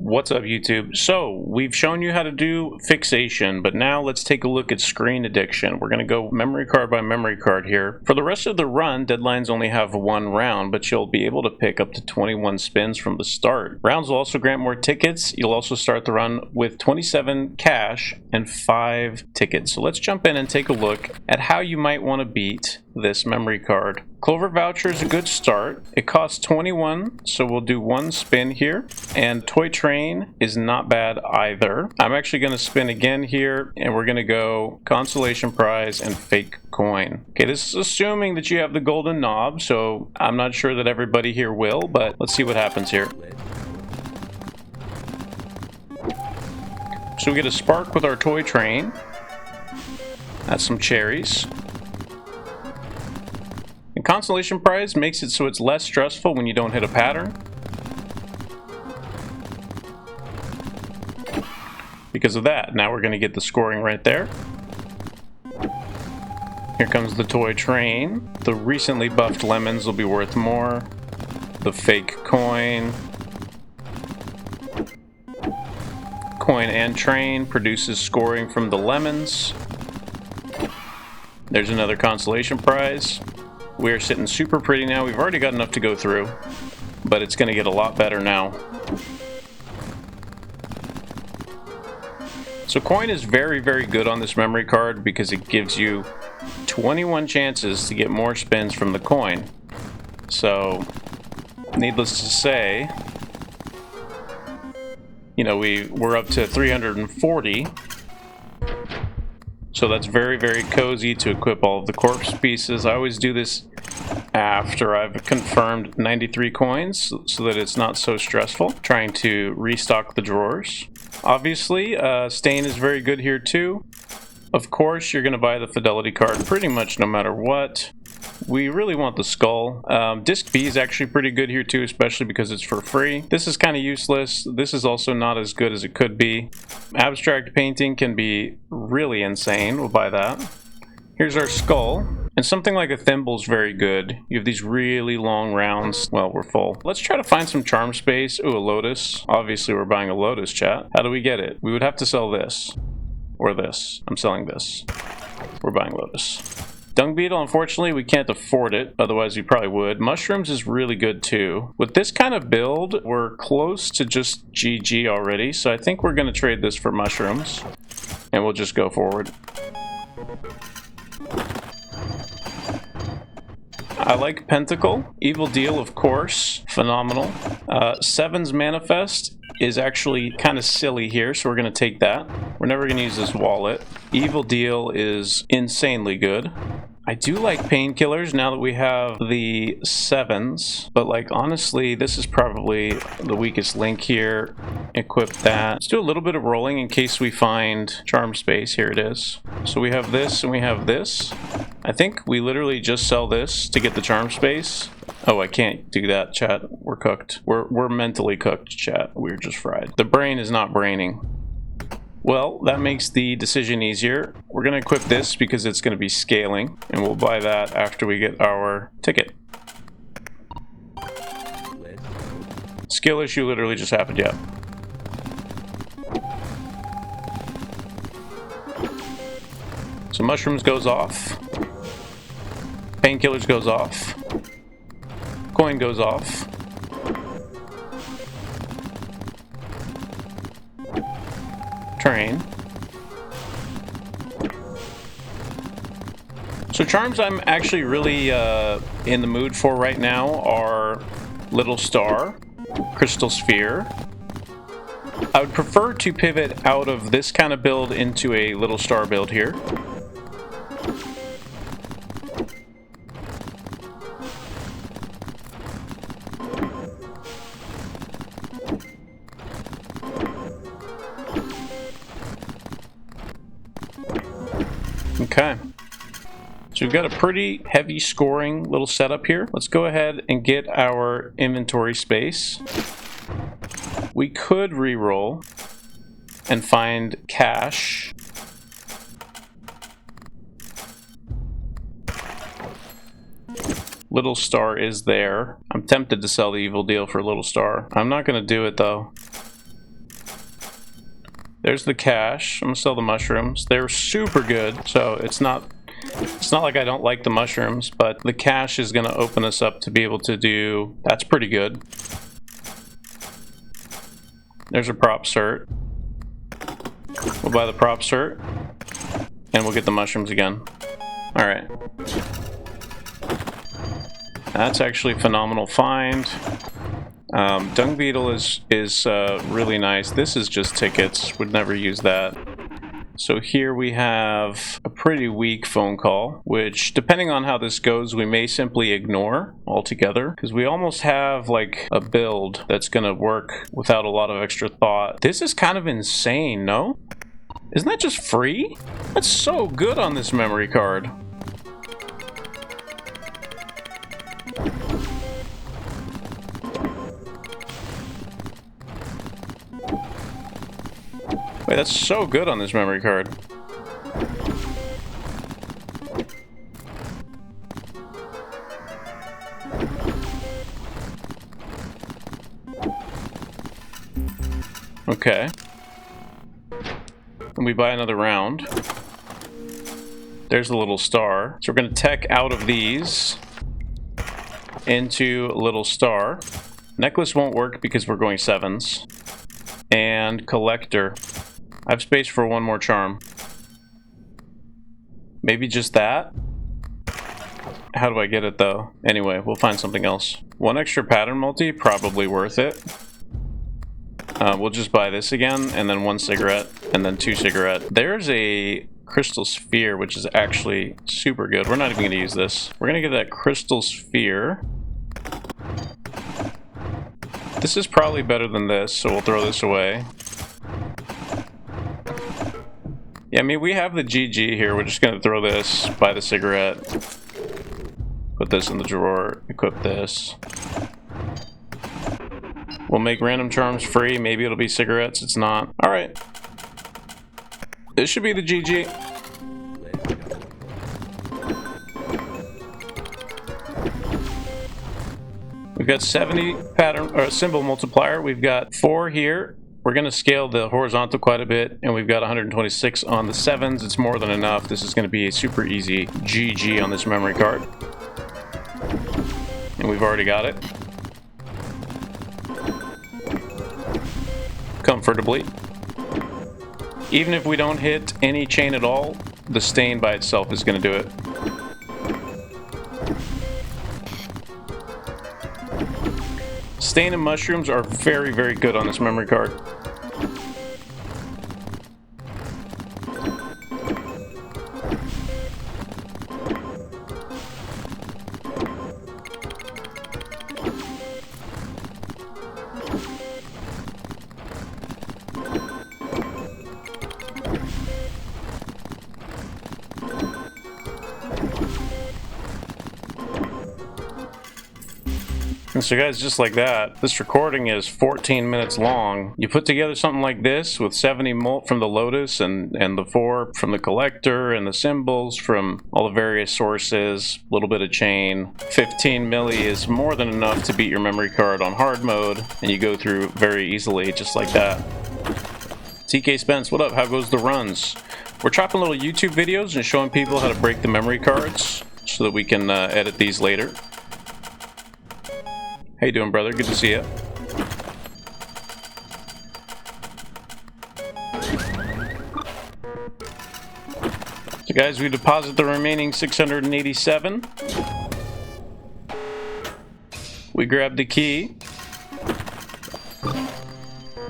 What's up, YouTube? So we've shown you how to do fixation, but now let's take a look at screen addiction. We're going to go memory card by memory card here. For the rest of the run, deadlines only have one round, but you'll be able to pick up to 21 spins from the start. Rounds will also grant more tickets. You'll also start the run with 27 cash and 5 tickets. So let's jump in and take a look at how you might want to beat this memory card. Clover voucher is a good start. It costs 21, so we'll do one spin here. And toy train is not bad either. I'm actually going to spin again here, and we're going to go consolation prize and fake coin. Okay, this is assuming that you have the golden knob, so I'm not sure that everybody here will, but let's see what happens here. So we get a spark with our toy train. That's some cherries. And consolation prize makes it so it's less stressful when you don't hit a pattern. Because of that, now we're going to get the scoring right there. Here comes the toy train. The recently buffed lemons will be worth more. The fake coin. Coin and train produces scoring from the lemons. There's another consolation prize. We're sitting super pretty now. We've already got enough to go through, but it's going to get a lot better now. So coin is very, very good on this memory card because it gives you 21 chances to get more spins from the coin. So, needless to say, you know, we're up to 340. So that's very, very cozy to equip all of the corpse pieces. I always do this after I've confirmed 93 coins so that it's not so stressful trying to restock the drawers. Obviously, stain is very good here too. Of course, you're going to buy the fidelity card pretty much no matter what. We really want the skull. Disc B is actually pretty good here too, especially because it's for free. This is kind of useless. This is also not as good as it could be. Abstract painting can be really insane. We'll buy that. Here's our skull. And something like a thimble is very good. You have these really long rounds. Well, we're full. Let's try to find some charm space. Ooh, a lotus. Obviously, we're buying a lotus, chat. How do we get it? We would have to sell this. Or this. I'm selling this. We're buying lotus. Dung beetle, unfortunately, we can't afford it. Otherwise, we probably would. Mushrooms is really good, too. With this kind of build, we're close to just GG already. So I think we're going to trade this for mushrooms. And we'll just go forward. I like Pentacle. Evil Deal, of course. Phenomenal. Seven's Manifest is actually kind of silly here, so we're going to take that. We're never going to use this wallet. Evil Deal is insanely good. I do like painkillers now that we have the sevens, but like honestly, this is probably the weakest link here. Equip that. Let's do a little bit of rolling in case we find charm space. Here it is. So we have this and we have this. I think we literally just sell this to get the charm space. Oh, I can't do that, chat. We're cooked. We're mentally cooked, chat. We're just fried. The brain is not braining. Well, that makes the decision easier. We're going to equip this because it's going to be scaling, and we'll buy that after we get our ticket. Skill issue literally just happened, yeah. So mushrooms goes off. Painkillers goes off. Coin goes off. Train. So charms I'm actually really in the mood for right now are Little Star, Crystal Sphere. I would prefer to pivot out of this kind of build into a Little Star build here. Okay, so we've got a pretty heavy scoring little setup here. Let's go ahead and get our inventory space. We could re-roll and find cash. Little Star is there. I'm tempted to sell the Evil Deal for Little Star. I'm not going to do it though. There's the cash. I'm gonna sell the mushrooms. They're super good, so it's not like I don't like the mushrooms, but the cash is gonna open us up to be able to do. That's pretty good. There's a prop cert. We'll buy the prop cert, and we'll get the mushrooms again. All right. That's actually a phenomenal find. Dung beetle is really nice. This is just tickets. Would never use that. So here we have a pretty weak phone call, which depending on how this goes, we may simply ignore altogether, because we almost have like a build that's gonna work without a lot of extra thought. This is kind of insane, no? Isn't that just free? That's so good on this memory card. Wait, that's so good on this memory card. Okay. And we buy another round. There's a little star. So we're going to tech out of these into a little star. Necklace won't work because we're going 7s. And collector. I have space for one more charm. Maybe just that? How do I get it though? Anyway, we'll find something else. One extra pattern multi, probably worth it. We'll just buy this again, and then 1 cigarette, and then 2 cigarette. There's a crystal sphere, which is actually super good. We're not even gonna use this. We're gonna get that crystal sphere. This is probably better than this, so we'll throw this away. Yeah, I mean, we have the GG here. We're just gonna throw this, buy the cigarette, put this in the drawer, equip this. We'll make random charms free. Maybe it'll be cigarettes. It's not. All right. This should be the GG. We've got 70 pattern or symbol multiplier. We've got 4 here. We're going to scale the horizontal quite a bit, and we've got 126 on the 7s. It's more than enough. This is going to be a super easy GG on this memory card. And we've already got it. Comfortably. Even if we don't hit any chain at all, the stain by itself is going to do it. Stain and mushrooms are very, very good on this memory card. And so guys, just like that, this recording is 14 minutes long. You put together something like this with 70 mult from the Lotus and the 4 from the collector and the symbols from all the various sources, a little bit of chain. 15 milli is more than enough to beat your memory card on hard mode, and you go through very easily, just like that. TK Spence, what up? How goes the runs? We're chopping little YouTube videos and showing people how to break the memory cards so that we can edit these later. How you doing, brother? Good to see you. So guys, we deposit the remaining 687. We grab the key.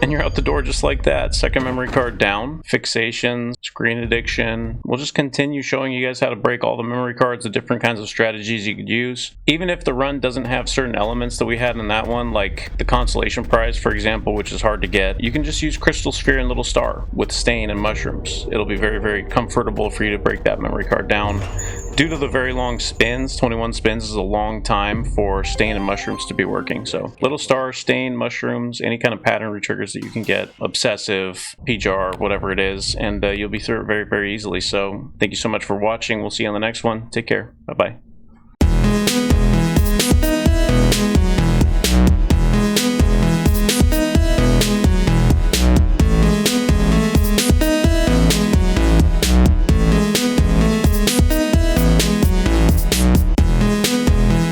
And you're out the door just like that. Second memory card down. Fixation, screen addiction. We'll just continue showing you guys how to break all the memory cards, the different kinds of strategies you could use. Even if the run doesn't have certain elements that we had in that one, like the consolation prize, for example, which is hard to get, you can just use crystal sphere and little star with stain and mushrooms. It'll be very, very comfortable for you to break that memory card down. Due to the very long spins, 21 spins is a long time for stain and mushrooms to be working. So little star, stain, mushrooms, any kind of pattern retriggers that you can get, obsessive, PJAR, whatever it is, and you'll be through it very, very easily. So thank you so much for watching. We'll see you on the next one. Take care. Bye-bye.